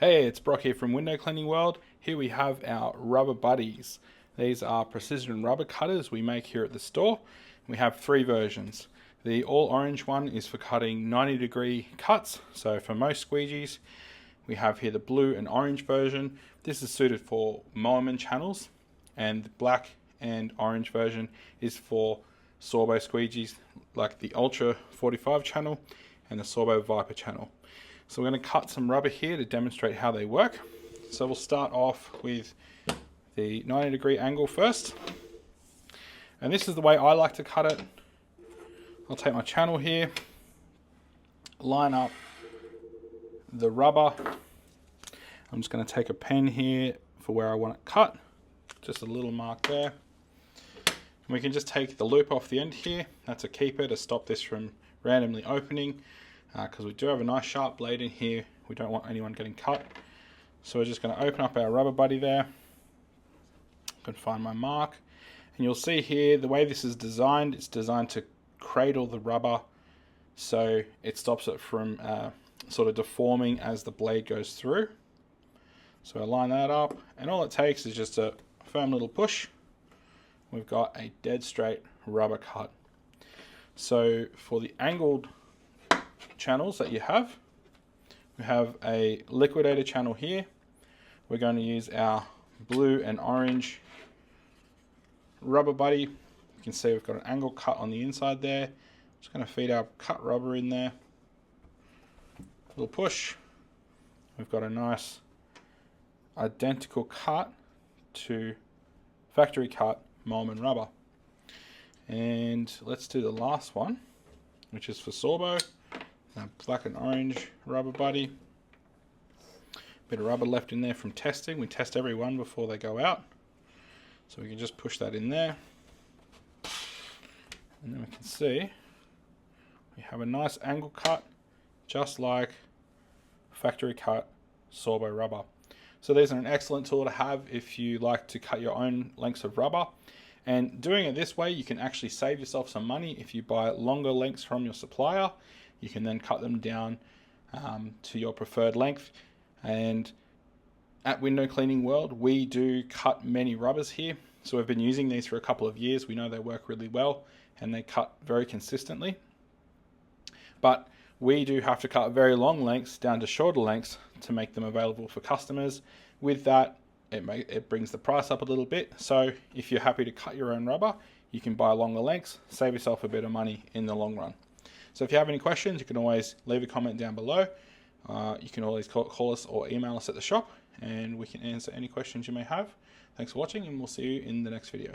Hey, it's Brock here from Window Cleaning World. Here we have our rubber buddies. These are precision rubber cutters we make here at the store. We have three versions. The all orange one is for cutting 90-degree cuts. So for most squeegees, we have here the blue and orange version. This is suited for Moerman channels, and the black and orange version is for Sorbo squeegees like the Ultra 45 channel and the Sorbo Viper channel. So we're going to cut some rubber here to demonstrate how they work. So we'll start off with the 90-degree angle first. And this is the way I like to cut it. I'll take my channel here, line up the rubber. I'm just going to take a pen here for where I want it cut. Just a little mark there. And we can just take the loop off the end here. That's a keeper to stop this from randomly opening. Because we do have a nice sharp blade in here, we don't want anyone getting cut. So we're just going to open up our rubber buddy there. I can find my mark, and you'll see here the way this is designed. It's designed to cradle the rubber, so it stops it from sort of deforming as the blade goes through. So I line that up, and all it takes is just a firm little push. We've got a dead straight rubber cut. So for the angled channels that you have, we have a liquidator channel here. We're going to use our blue and orange rubber buddy. You can see we've got an angle cut on the inside there. Just going to feed our cut rubber in there. Little push. We've got a nice identical cut to factory cut Moerman rubber. And let's do the last one, which is for Sorbo. Black and orange rubber buddy. Bit of rubber left in there from testing. We test every one before they go out. So we can just push that in there. And then we can see we have a nice angle cut, just like factory cut Sorbo rubber. So these are an excellent tool to have if you like to cut your own lengths of rubber. And doing it this way, you can actually save yourself some money. If you buy longer lengths from your supplier, you can then cut them down to your preferred length. And at Window Cleaning World, we do cut many rubbers here. So we've been using these for a couple of years. We know they work really well and they cut very consistently. But we do have to cut very long lengths down to shorter lengths to make them available for customers. With that, it brings the price up a little bit. So if you're happy to cut your own rubber, you can buy longer lengths, save yourself a bit of money in the long run. So if you have any questions, you can always leave a comment down below. You can always call us or email us at the shop, and we can answer any questions you may have. Thanks for watching, and we'll see you in the next video.